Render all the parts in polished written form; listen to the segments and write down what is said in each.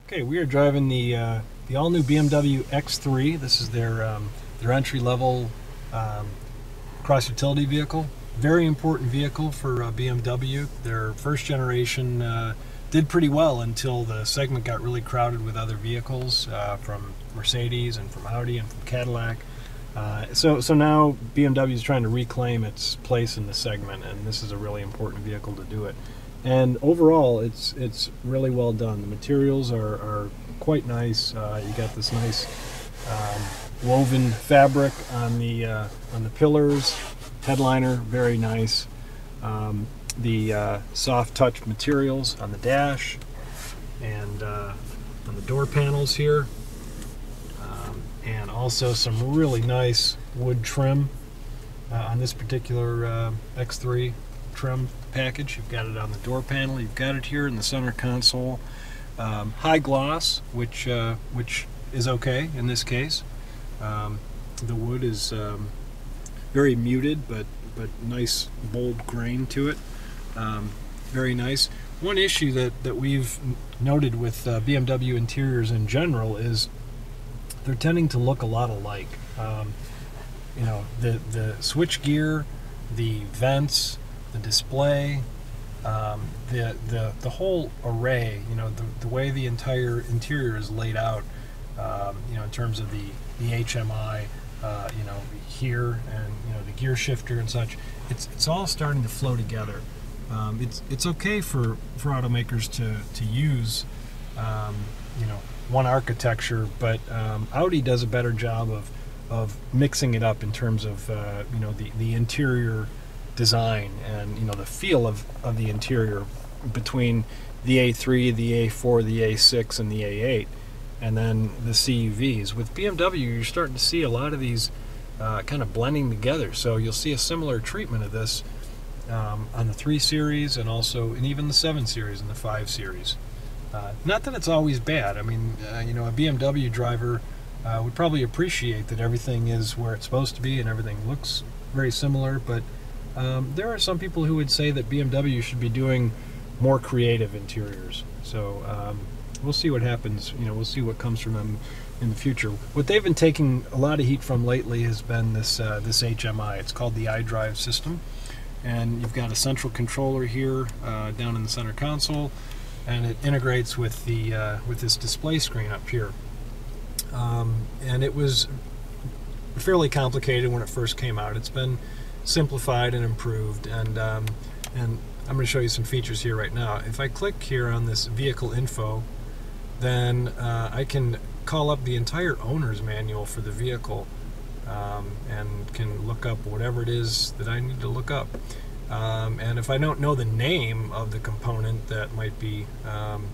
Okay, we are driving the all-new BMW X3. This is their entry-level cross-utility vehicle. Very important vehicle for BMW. Their first generation did pretty well until the segment got really crowded with other vehicles from Mercedes and from Audi and from Cadillac. So now BMW is trying to reclaim its place in the segment, and this is a really important vehicle to do it. And overall, it's really well done. The materials are quite nice. You got this nice woven fabric on the pillars. Headliner, very nice. The soft touch materials on the dash and on the door panels here, and also some really nice wood trim on this particular X3 trim package. You've got it on the door panel, you've got it here in the center console. High gloss, which is okay in this case. The wood is very muted, but nice bold grain to it. Very nice. One issue that we've noted with BMW interiors in general is they're tending to look a lot alike. You know, the switch gear, the vents, the display, the whole array. You know, the way the entire interior is laid out. You know, in terms of the HMI, you know, here, and you know, the gear shifter and such. It's all starting to flow together. It's okay for automakers to use you know, one architecture, but Audi does a better job of mixing it up in terms of you know, the interior design and, you know, the feel of the interior between the A3, the A4, the A6, and the A8, and then the CUVs. With BMW, you're starting to see a lot of these kind of blending together. So you'll see a similar treatment of this on the 3 Series and also and even the 7 Series and the 5 Series. Not that it's always bad. I mean, you know, a BMW driver would probably appreciate that everything is where it's supposed to be and everything looks very similar, but there are some people who would say that BMW should be doing more creative interiors. So we'll see what happens. You know, we'll see what comes from them in the future. What they've been taking a lot of heat from lately has been this this HMI. It's called the iDrive system, and you've got a central controller here down in the center console, and it integrates with the with this display screen up here. And it was fairly complicated when it first came out. It's been simplified and improved, and I'm going to show you some features here right now. If I click here on this vehicle info, then I can call up the entire owner's manual for the vehicle, and can look up whatever it is that I need to look up. And if I don't know the name of the component that might be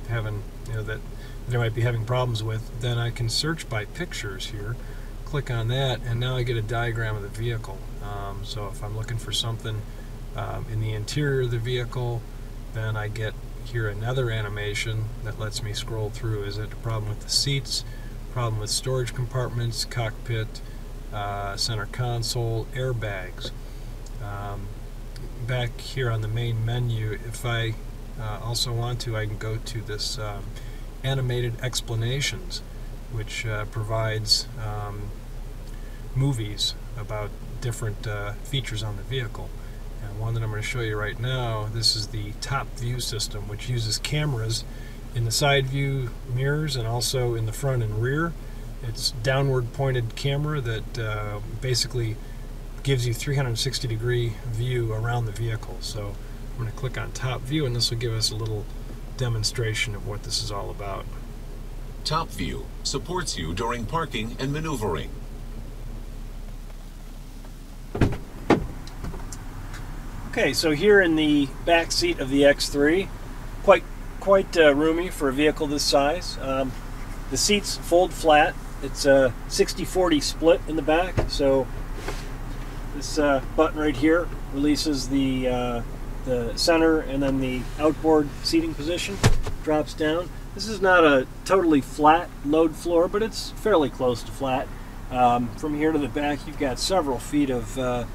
having, you know, that they might be having problems with, then I can search by pictures here. Click on that, and now I get a diagram of the vehicle. So if I'm looking for something in the interior of the vehicle, then I get here another animation that lets me scroll through. Is it a problem with the seats, problem with storage compartments, cockpit, center console, airbags? Back here on the main menu, if I also want to, I can go to this animated explanations, which provides movies about different features on the vehicle. And one that I'm going to show you right now, this is the top view system, which uses cameras in the side view mirrors and also in the front and rear. It's downward pointed camera that basically gives you 360-degree view around the vehicle. So I'm going to click on top view, and this will give us a little demonstration of what this is all about. Top view supports you during parking and maneuvering. Okay, so here in the back seat of the X3, quite roomy for a vehicle this size. The seats fold flat. It's a 60-40 split in the back, so this button right here releases the center, and then the outboard seating position drops down. This is not a totally flat load floor, but it's fairly close to flat. From here to the back, you've got several feet of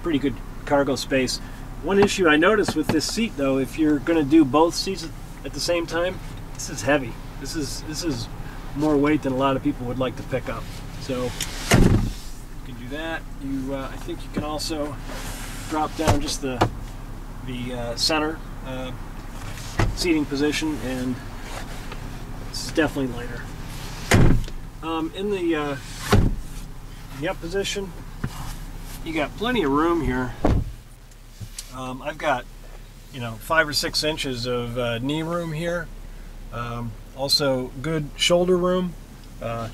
pretty good cargo space. One issue I noticed with this seat, though, if you're going to do both seats at the same time, this is heavy. This is more weight than a lot of people would like to pick up. So you can do that. I think you can also drop down just the center seating position, and this is definitely lighter. In the up position, you got plenty of room here. I've got 5 or 6 inches of knee room here. Also good shoulder room,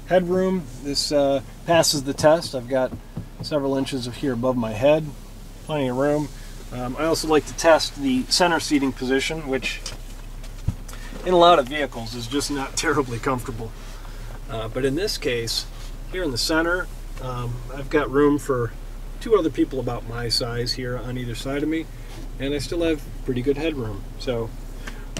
headroom. This passes the test. I've got several inches of here above my head, plenty of room. I also like to test the center seating position, which in a lot of vehicles is just not terribly comfortable. But in this case, here in the center, I've got room for 2 other people about my size here on either side of me, and I still have pretty good headroom. So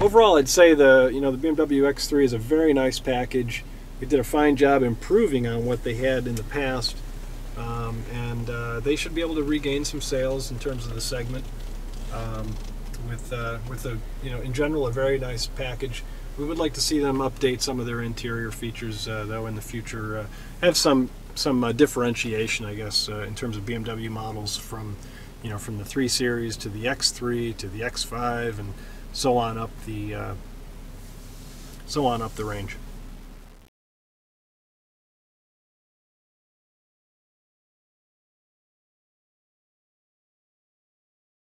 overall, I'd say the BMW X3 is a very nice package. They did a fine job improving on what they had in the past, and they should be able to regain some sales in terms of the segment. With in general, a very nice package. We would like to see them update some of their interior features, though, in the future. Have some differentiation, I guess, in terms of BMW models from the 3 Series to the X3 to the X5 and so on up the range.